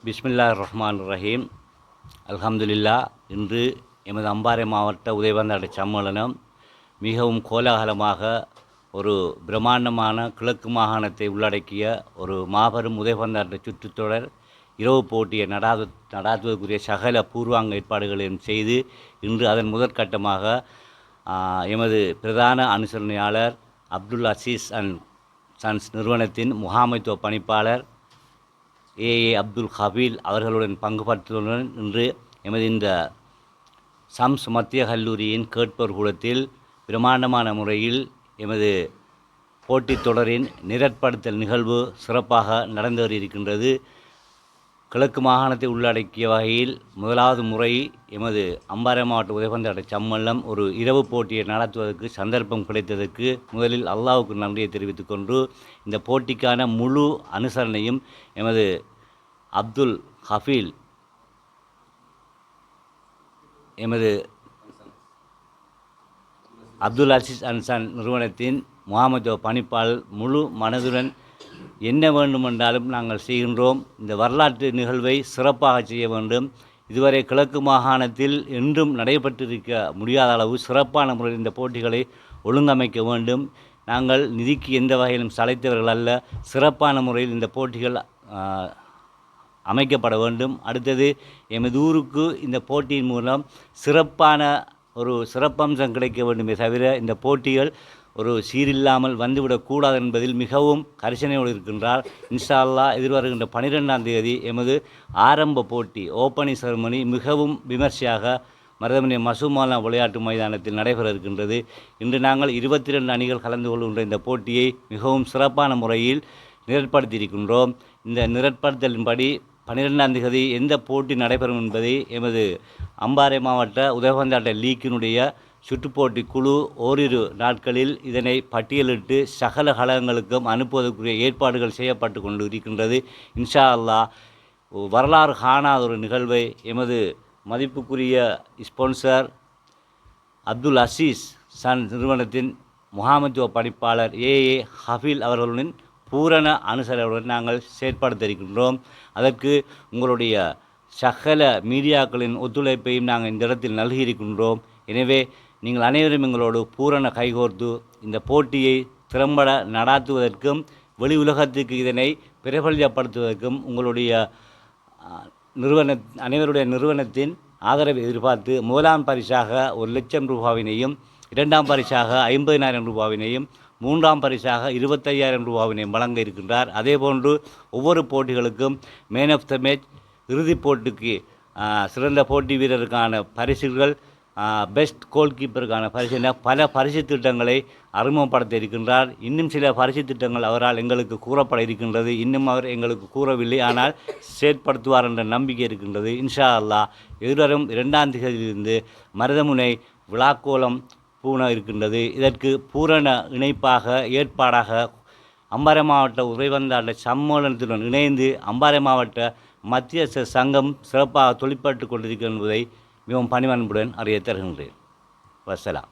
பிஸ்மில்லாஹிர் ரஹ்மானிர் ரஹீம். அல்ஹம்துலில்லா. இன்று எமது அம்பாறை மாவட்ட உதயவந்தாட்ட சம்மேளனம் மிகவும் கோலாகலமாக ஒரு பிரம்மாண்டமான கிழக்கு மாகாணத்தை உள்ளடக்கிய ஒரு மாபெரும் உதயவந்தாட்ட சுற்றுத்தொடர் இரவு போட்டியை நடாத்துவதற்குரிய சகல பூர்வாங்க ஏற்பாடுகளையும் செய்து இன்று அதன் முதற்கட்டமாக எமது பிரதான அனுசரணையாளர் அப்துல் அசீஸ் அண்ட் சன்ஸ் நிறுவனத்தின் முகாமைத்துவ பணிப்பாளர் ஏஏ அப்துல் ஹபீல் அவர்களுடன் பங்குபற்றுவதுடன் இன்று எமது இந்த சம்ஸ் மத்திய கல்லூரியின் கேட்போர் கூடத்தில் பிரமாண்டமான முறையில் எமது போட்டித் தொடரின் நிரற்படுத்தல் நிகழ்வு சிறப்பாக நடந்து வருகின்றது. கிழக்கு மாகாணத்தை உள்ளடக்கிய வகையில் முதலாவது முறை எமது அம்பாறை மாவட்ட உதயவந்தாட்ட சம்மேளனம் ஒரு இரவு போட்டியை நடத்துவதற்கு சந்தர்ப்பம் கிடைத்ததற்கு முதலில் அல்லாஹ்வுக்கு நன்றியை தெரிவித்துக் கொண்டு இந்த போட்டிக்கான முழு அனுசரணையும் எமது அப்துல் ஹபீல் எமது அப்துல் அசீஸ் அன்சான் நிறுவனத்தின் முகாமைத்துவ பணிப்பாளர் முழு மனதுடன் என்ன வேண்டுமென்றாலும் நாங்கள் செய்கின்றோம். இந்த வரலாற்று நிகழ்வை சிறப்பாக செய்ய வேண்டும். இதுவரை கிழக்கு மாகாணத்தில் என்றும் நடைபெற்றிருக்க முடியாத அளவு சிறப்பான முறையில் இந்த போட்டிகளை ஒழுங்கமைக்க வேண்டும். நாங்கள் நிதிக்கு எந்த வகையிலும் சளைத்தவர்கள் அல்ல. சிறப்பான முறையில் இந்த போட்டிகள் அமைக்கப்பட வேண்டும். அடுத்தது எமது ஊருக்கு இந்த போட்டியின் மூலம் சிறப்பான ஒரு சிறப்பம்சம் கிடைக்க வேண்டுமே தவிர இந்த போட்டிகள் ஒரு சீரில்லாமல் வந்துவிடக்கூடாது என்பதில் மிகவும் கரிசனையோடு இருக்கின்றார். இன்ஷா அல்லாஹ் எதிர்வருகின்ற 12ஆம் தேதி எமது ஆரம்ப போட்டி ஓப்பனிங் செரமனி மிகவும் விமர்சையாக மருதமனை மசூமாலா விளையாட்டு மைதானத்தில் நடைபெற இருக்கின்றது. இன்று நாங்கள் 22 அணிகள் கலந்து கொள்கின்ற இந்த போட்டியை மிகவும் சிறப்பான முறையில் நிரற்படுத்தியிருக்கின்றோம். இந்த நிரற்படுத்தலின்படி 12ஆம் தேதி எந்த போட்டி நடைபெறும் என்பதை எமது அம்பாறை மாவட்ட உதயவந்தாட்ட லீக்கினுடைய சுற்றுப்போட்டி குழு ஓரிரு நாட்களில் இதனை பட்டியலிட்டு சகல கழகங்களுக்கும் அனுப்புவதற்குரிய ஏற்பாடுகள் செய்யப்பட்டு கொண்டு இருக்கின்றது. இன்ஷா அல்லாஹ் வரலாறு காணாத ஒரு நிகழ்வை எமது மதிப்புக்குரிய ஸ்பான்சர் அப்துல் அசீஸ் சன் நிறுவனத்தின் முகாமைத்துவ பணிப்பாளர் ஏஏ ஹபீல் அவர்களுடன் பூரண அனுசரணையுடன் நாங்கள் செயற்படுத்த இருக்கின்றோம். அதற்கு உங்களுடைய சகல மீடியாக்களின் ஒத்துழைப்பையும் நாங்கள் இந்த இடத்தில் நல்கியிருக்கின்றோம். எனவே நீங்கள் அனைவரும் எங்களோடு பூரண கைகோர்த்து இந்த போட்டியை திறம்பட நடாத்துவதற்கும் வெளி உலகத்துக்கு இதனை பிரபல்யப்படுத்துவதற்கும் உங்களுடைய அனைவருடைய நிறுவனத்தின் ஆதரவை எதிர்பார்த்து முதலாம் பரிசாக 1,00,000 ரூபாவினையும், 2ஆம் பரிசாக 50,000 ரூபாவினையும், 3ஆம் பரிசாக 25,000 ரூபாவினையும் வழங்க இருக்கின்றார். அதேபோன்று ஒவ்வொரு போட்டிகளுக்கும் மேன் ஆஃப் த மேட்ச், இறுதிப் போட்டிக்கு சிறந்த போட்டி வீரருக்கான பரிசுகள், பெஸ்ட் கோல் கீப்பருக்கான பரிசு என பல பரிசு திட்டங்களை அறிமுகப்படுத்த இருக்கின்றார். இன்னும் சில பரிசு திட்டங்கள் அவரால் எங்களுக்கு கூறப்பட இருக்கின்றது. இன்னும் அவர் எங்களுக்கு கூறவில்லை, ஆனால் செயற்படுத்துவார் என்ற நம்பிக்கை இருக்கின்றது. இன்ஷா அல்லாஹ் எதிர்வரும் 2ஆம் தேதியிலிருந்து மருதமுனை விழாக்கோலம் பூண இருக்கின்றது. இதற்கு பூரண இணைப்பாக ஏற்பாடாக அம்பாறை மாவட்ட உதயவந்தாட்ட சம்மேளனத்துடன் இணைந்து அம்பாறை மாவட்ட மத்திய சங்கம் சிறப்பாக தொழிற்பட்டு கொண்டிருக்கிறது என்பதை மிகவும் பணிவன்புடன் அறிய தருகின்றேன். வசலாம்.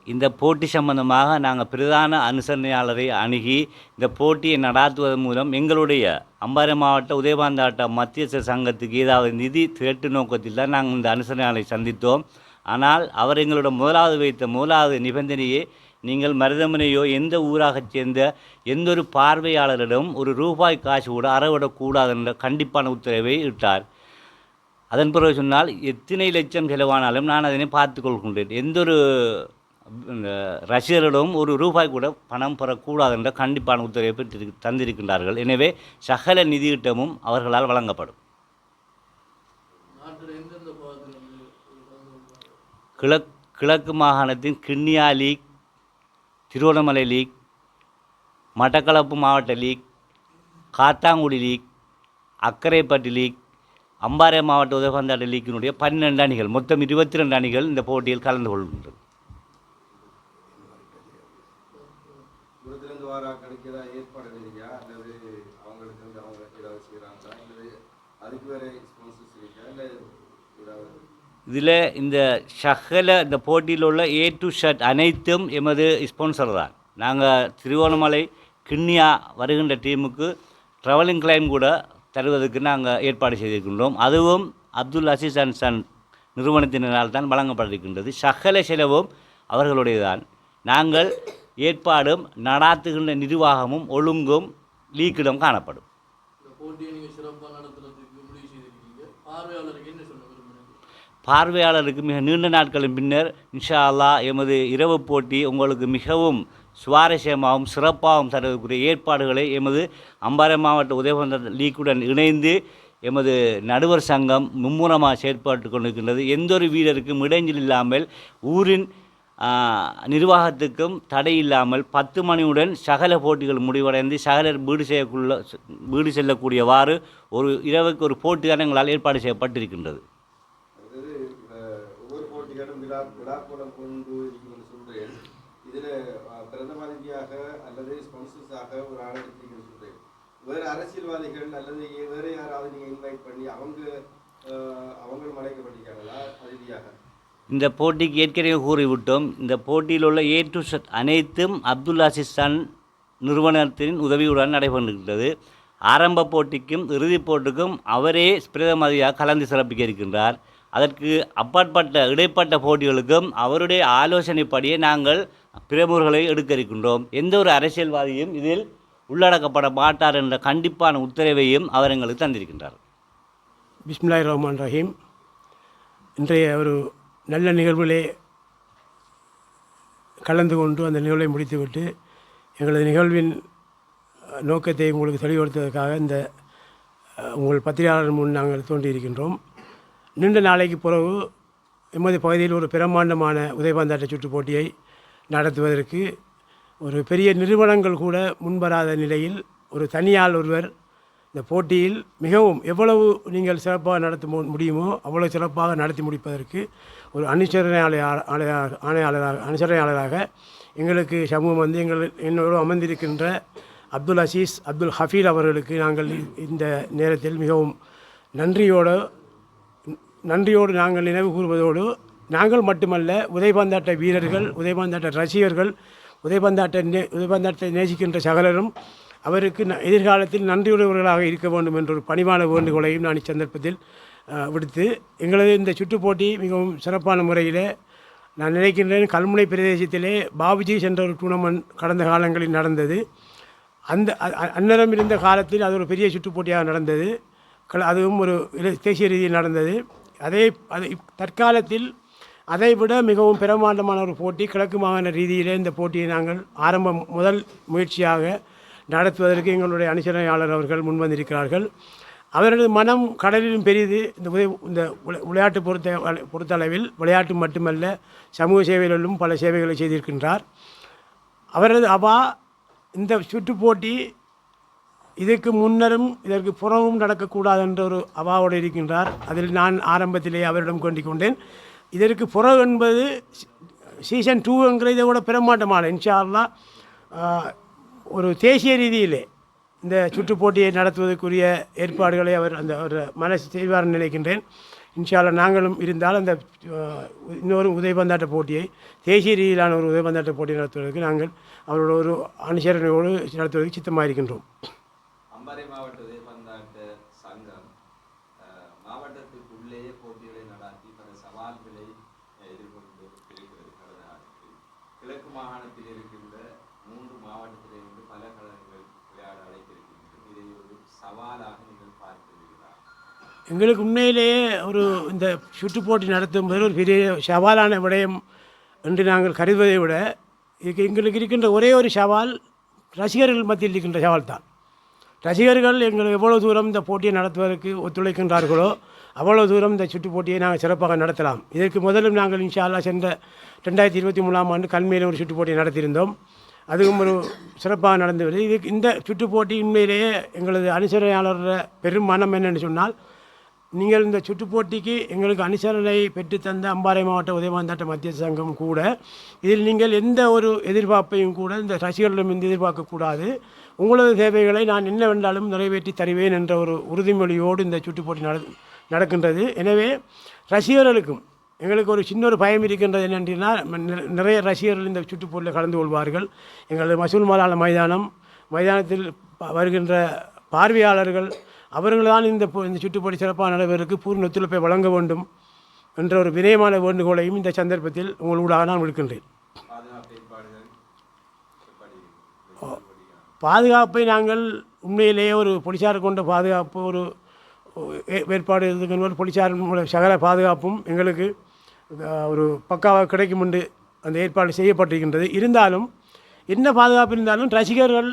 இந்த போட்டி சம்பந்தமாக நாங்கள் பிரதான அனுசரணையாளரை அணுகி இந்த போட்டியை நடாத்துவதன் மூலம் எங்களுடைய அம்பாறை மாவட்ட உதயவந்தாட்ட மத்திய சங்கத்துக்கு ஏதாவது நிதி திரட்டு நோக்கத்தில் தான் நாங்கள் இந்த அனுசரணையாளரை சந்தித்தோம். ஆனால் அவர் எங்களோட முதலாவது நிபந்தனையே, நீங்கள் மருதமனையோ எந்த ஊராகச் சேர்ந்த எந்த ஒரு பார்வையாளரிடம் ஒரு ரூபாய் காசு கூட அறவிடக்கூடாது என்ற கண்டிப்பான உத்தரவை இட்டார். அதன் பிறகு சொன்னால் எத்தனை லட்சம் செலவானாலும் நான் அதனை பார்த்து கொள்கின்றேன். எந்த ஒரு ரசிகர்களிடம் ஒரு ரூபாய் கூட பணம் பெறக்கூடாது என்ற கண்டிப்பான உத்தரவை பெற்று தந்திருக்கின்றார்கள். எனவே சகல நிதியிட்டமும் அவர்களால் வழங்கப்படும். கிழக்கு மாகாணத்தின் கிண்ணியா லீக், திருவண்ணாமலை லீக், மட்டக்களப்பு மாவட்ட league, Kattankudy league, Akkaraipattu league, Ampara மாவட்ட உதயவந்தாட்ட லீக்கினுடைய 12 அணிகள், மொத்தம் 22 அணிகள் இந்த போட்டியில் கலந்து கொள்கின்றது. இதில் இந்த இந்த போட்டியில் உள்ள A to Z அனைத்தும் எமது ஸ்பான்சர் தான். நாங்கள் திருவோணமலை கிண்ணியா வருகின்ற டீமுக்கு ட்ராவலிங் கிளைம் கூட தருவதற்கு நாங்கள் ஏற்பாடு செய்திருக்கின்றோம். அதுவும் அப்துல் அசீஸ் அண்ட் சன் நிறுவனத்தினால் தான் வழங்கப்பட்டிருக்கின்றது. சகல செலவும் அவர்களுடையதான். நாங்கள் ஏற்பாடும் நடாத்துகின்ற நிர்வாகமும் ஒழுங்கும் லீக்கிடம் காணப்படும். பார்வையாளருக்கு மிக நீண்ட நாட்களின் பின்னர் இன்ஷா அல்லாஹ் எமது இரவு போட்டி உங்களுக்கு மிகவும் சுவாரஸ்யமாகவும் சிறப்பாகவும் தருவதற்குரிய ஏற்பாடுகளை எமது அம்பாறை மாவட்ட உதயபந்தர் லீக்குடன் இணைந்து எமது நடுவர் சங்கம் மும்முரமாக செயற்பட்டு கொண்டிருக்கின்றது. எந்த ஒரு வீரருக்கும் இடைஞ்சல் இல்லாமல் ஊரின் நிர்வாகத்துக்கும் தடை இல்லாமல் 10 மணியுடன் சகல போட்டிகள் முடிவடைந்து சகலர் வீடு செல்லக்கூடியவாறு ஒரு இரவுக்கு ஒரு போட்டிதான் எங்களால் ஏற்பாடு செய்யப்பட்டிருக்கின்றது. வேறு அரசியல்வாதிகள் அல்லது வேறு யாராவது நீங்கள் இன்வைட் பண்ணி அவங்களும் அழைக்கப்பட்டிருக்காங்களா ரீதியாக? இந்த போட்டிக்கு ஏற்கனவே கூறிவிட்டோம். இந்த போட்டியில் உள்ள A to Z அனைத்தும் அப்துல் அசீஸ் சன் நிறுவனத்தின் உதவியுடன் நடைபெறுகின்றது. ஆரம்ப போட்டிக்கும் இறுதிப் போட்டிக்கும் அவரே பிரதம அதிதியாக கலந்து சிறப்பிக்க இருக்கின்றார். அதற்கு இடைப்பட்ட போட்டிகளுக்கும் அவருடைய ஆலோசனைப்படியே நாங்கள் பிரமுகர்களை எடுக்க இருக்கின்றோம். எந்த ஒரு அரசியல்வாதியும் இதில் உள்ளடக்கப்பட மாட்டார் என்ற கண்டிப்பான உத்தரவையும் அவர் எங்களுக்கு தந்திருக்கின்றார். பிஸ்மில்லாஹிர் ரஹ்மானிர் ரஹீம். இன்றைய ஒரு நல்ல நிகழ்வுகளே கலந்து கொண்டு அந்த நிகழ்வை முடித்துவிட்டு எங்களது நிகழ்வின் நோக்கத்தை உங்களுக்கு தெளிவுபடுத்துவதற்காக இந்த உங்கள் பத்திரிகையாளர் முன் நாங்கள் தோன்றியிருக்கின்றோம். நீண்ட நாளைக்கு பிறகு எமது பகுதியில் ஒரு பிரம்மாண்டமான உதைபந்தாட்ட சுற்றுப் போட்டியை நடத்துவதற்கு ஒரு பெரிய நிறுவனங்கள் கூட முன்வராத நிலையில் ஒரு தனியால் ஒருவர் இந்த போட்டியில் மிகவும் எவ்வளவு நீங்கள் சிறப்பாக நடத்த முடியுமோ அவ்வளவு சிறப்பாக நடத்தி முடிப்பதற்கு ஒரு அனுசரணையாளராக எங்களுக்கு சமூகம் வந்து என்னோடு அமர்ந்திருக்கின்ற அப்துல் அசீஸ் அப்துல் ஹஃபீல் அவர்களுக்கு நாங்கள் இந்த நேரத்தில் மிகவும் நன்றியோடு நாங்கள் நினைவு கூறுவதோடு நாங்கள் மட்டுமல்ல உதைபந்தாட்ட வீரர்கள் உதைபந்தாட்ட ரசிகர்கள் உதைபந்தாட்டத்தை நேசிக்கின்ற சகலரும் அவருக்கு எதிர்காலத்தில் நன்றியுடையவர்களாக இருக்க வேண்டும் என்ற ஒரு பணிவான வேண்டுகோளையும் நான் இச்சந்தர்ப்பத்தில் விடுத்து எங்களது இந்த சுற்றுப் போட்டி மிகவும் சிறப்பான முறையில் நான் நினைக்கின்றேன். கல்முனை பிரதேசத்திலே பாபுஜி என்ற ஒரு டூர்னமெண்ட் கடந்த காலங்களில் நடந்தது. அந்நேரம் இருந்த காலத்தில் அது ஒரு பெரிய சுற்றுப் போட்டியாக நடந்தது. அதுவும் ஒரு தேசிய ரீதியில் நடந்தது. தற்காலத்தில் அதைவிட மிகவும் பிரமாண்டமான ஒரு போட்டி கிழக்கு மாகாண ரீதியிலே இந்த போட்டியை நாங்கள் முதல் முயற்சியாக நடத்துவதற்கு எங்களுடைய அனுசரணையாளர் அவர்கள் முன்வந்திருக்கிறார்கள். அவரது மனம் கடலிலும் பெரிது. இந்த விளையாட்டு பொறுத்தளவில் விளையாட்டு மட்டுமல்ல சமூக சேவைகளிலும் பல சேவைகளை செய்திருக்கின்றார். அவரது இந்த சுற்றுப் போட்டி இதற்கு முன்னரும் இதற்கு புறமும் நடக்கக்கூடாது என்ற ஒரு அவாவோடு இருக்கின்றார். அதில் நான் ஆரம்பத்திலே அவரிடம் கொண்டேன். இதற்கு புறம் என்பது சீசன் 2 இதை விட பிரமாண்டமான இன்ஷா அல்லாஹ் ஒரு தேசிய ரீதியிலே இந்த சுற்றுப் போட்டியை நடத்துவதற்குரிய ஏற்பாடுகளை அவர் மனசு செய்வார்னு நினைக்கின்றேன். இன்ஷா அல்லாஹ் நாங்களும் இருந்தால் அந்த இன்னொரு உதைபந்தாட்ட போட்டியை தேசிய ரீதியிலான ஒரு உதைபந்தாட்ட போட்டியை நடத்துவதற்கு நாங்கள் அவரோட ஒரு அனுசரணையோடு நடத்துவதற்கு சித்தமாக இருக்கின்றோம். அம்பாறை மாவட்ட உதைபந்தாட்ட சங்கம் மாவட்டத்திற்குள்ளேயே போட்டிகளை நடாத்தி பல சவால்களை எதிர்கொண்டு இருக்கிறது. கடந்த காலத்தில் கிழக்கு மாகாணத்தில் இருக்கின்ற 3 மாவட்டத்திலிருந்து பல கழகங்கள் விளையாட அழைத்திருக்கின்றன. இதை ஒரு சவாலாக நீங்கள் பார்க்கிறீர்களா? எங்களுக்கு உண்மையிலேயே இந்த சுற்றுப் போட்டி நடத்தும் போது ஒரு பெரிய சவாலான விடயம் என்று நாங்கள் கருதுவதை விட எங்களுக்கு இருக்கின்ற ஒரே ஒரு சவால் ரசிகர்கள் மத்தியில் இருக்கின்ற சவால் தான். ரசிகர்கள் எங்களுக்கு எவ்வளோ தூரம் இந்த போட்டியை நடத்துவதற்கு ஒத்துழைக்கின்றார்களோ அவ்வளோ தூரம் இந்த சுற்றுப் போட்டியை நாங்கள் சிறப்பாக நடத்தலாம். இதற்கு முதலும் நாங்கள் இன்ஷா அல்லாஹ் சென்ற 2023ஆம் ஆண்டு கல்மையில் ஒரு சுற்றுப் போட்டியை நடத்தியிருந்தோம். அதுவும் ஒரு சிறப்பாக நடந்து வருது. இந்த சுற்றுப் போட்டி உண்மையிலேயே எங்களது அனுசரணையாளர் பெரும் மனம் என்னென்னு சொன்னால், நீங்கள் இந்த சுற்றுப் போட்டிக்கு எங்களுக்கு அனுசரணை பெற்றுத்தந்த அம்பாறை மாவட்ட உதயபந்தாட்ட மத்திய சங்கம் கூட இதில் நீங்கள் எந்த ஒரு எதிர்பார்ப்பையும் கூட இந்த ரசிகர்களிடமிருந்து எதிர்பார்க்கக்கூடாது. உங்களது தேவைகளை நான் என்னவென்றாலும் நிறைவேற்றி தருவேன் என்ற ஒரு உறுதிமொழியோடு இந்த சுற்றுப் போட்டி நடக்கின்றது. எனவே ரசிகர்களுக்கும் எங்களுக்கு ஒரு சின்ன ஒரு பயம் இருக்கின்றது என்னென்னா நிறைய ரசிகர்கள் இந்த சுற்றுப்போட்டில் கலந்து கொள்வார்கள். எங்களது மசூல் மாலான மைதானத்தில் வருகின்ற பார்வையாளர்கள் அவர்கள்தான் இந்த சுற்றுப்போட்டி சிறப்பான நடைபெறுவதற்கு பூர்ண ஒத்துழைப்பை வழங்க வேண்டும் என்ற ஒரு வினயமான வேண்டுகோளையும் இந்த சந்தர்ப்பத்தில் உங்களூடாக நான் விடுக்கின்றேன். பாதுகாப்பை நாங்கள் உண்மையிலேயே ஒரு போலீஸார் கொண்ட பாதுகாப்பு ஒரு ஏற்பாடு இருக்கின்ற போலீஸார் சகல பாதுகாப்பும் எங்களுக்கு ஒரு பக்காவாக கிடைக்கும் என்று அந்த ஏற்பாடு செய்யப்பட்டிருக்கின்றது. இருந்தாலும் என்ன பாதுகாப்பு இருந்தாலும் ரசிகர்கள்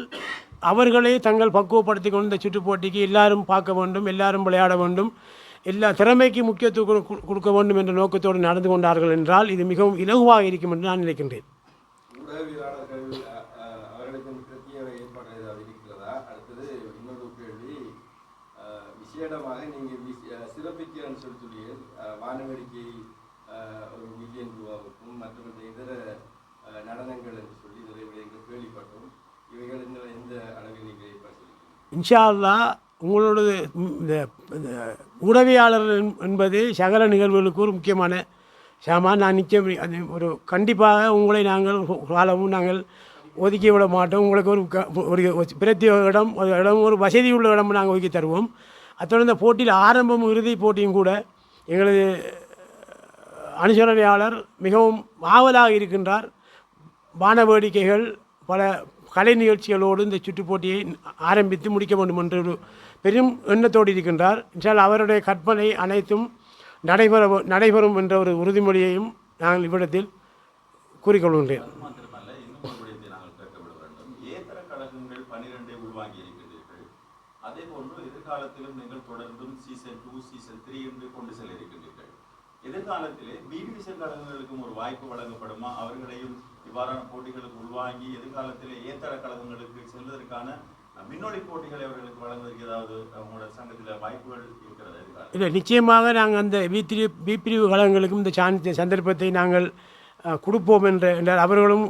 அவர்களே தங்கள் பக்குவப்படுத்தி கொண்டு இந்த சுற்று போட்டிக்கு எல்லாரும் பார்க்க வேண்டும், எல்லாரும் விளையாட வேண்டும், எல்லா திறமைக்கு முக்கியத்துவம் கொடுக்க வேண்டும் என்ற நோக்கத்தோடு நடந்து கொண்டார்கள் என்றால் இது மிகவும் இலகுவாக இருக்கும் என்று நான் நினைக்கின்றேன். விசேடமாக நீங்கள் சிறப்பிக்கிறேன்னு சொல்லி வானவேடிக்கை ஒரு $1 மில்லியன் மற்ற இதர நடனங்கள் என்று சொல்லி நிறைய விடயங்கள் கேள்விப்பட்டோம். இவைகள் எந்த அளவில் நீங்கள் இன்ஷா அல்லாஹ் உங்களோட இந்த உதவியாளர்கள் என்பது சகல நிகழ்வுகளுக்கு ஒரு முக்கியமான சாமான். நான் நிச்சயம் ஒரு கண்டிப்பாக உங்களை நாங்கள் காலமும் நாங்கள் ஒதுக்கி விட மாட்டோம். உங்களுக்கு ஒரு பிரத்யேக இடம் ஒரு வசதி உள்ள இடம் நாங்கள் ஒதுக்கி தருவோம். அத்தோடு இந்த போட்டியில் ஆரம்பம் இறுதி போட்டியும் கூட எங்களது அனுசரணையாளர் மிகவும் ஆவலாக இருக்கின்றார். வான வேடிக்கைகள் பல கலை நிகழ்ச்சிகளோடு இந்த சுற்றுப் போட்டியை ஆரம்பித்து முடிக்க வேண்டும் என்ற ஒரு பெரும் எண்ணத்தோடு இருக்கின்றார். இன்ஷால் அவருடைய கற்பனை அனைத்தும் நடைபெறும் என்ற ஒரு உறுதிமொழியையும் நாங்கள் இவ்விடத்தில் கூறிக்கொள்கின்றேன். அதே போன்று எதிர்காலத்திலும் நீங்கள் தொடர்ந்தும் சீசன் 2 சீசன் 3 என்று கொண்டு செல்ல இருக்கின்றீர்கள். எதிர்காலத்திலே பி டிவிஷன் கழகங்களுக்கும் ஒரு வாய்ப்பு வழங்கப்படுமா? அவர்களையும் இவ்வாறான போட்டிகளுக்கு உள்வாங்கி எதிர்காலத்திலே ஏத்தர கழகங்களுக்கு செல்வதற்கான மின்னொளி போட்டிகளை அவர்களுக்கு வழங்குவதற்கு ஏதாவது உங்களோட சங்கத்தில் வாய்ப்புகள் இருக்கிறது? இல்லை, நிச்சயமாக நாங்கள் அந்த பி பிரிவு கழகங்களுக்கும் இந்த சந்தர்ப்பத்தை நாங்கள் கொடுப்போம் என்றால் அவர்களும்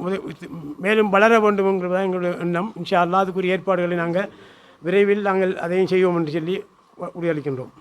மேலும் வளர வேண்டும் என்கிறதான் எங்களுடைய எண்ணம். இன்ஷா அல்லாஹ் அதுக்குரிய ஏற்பாடுகளை நாங்கள் விரைவில் நாங்கள் அதையும் செய்வோம் என்று சொல்லி உறுதியளிக்கின்றோம்.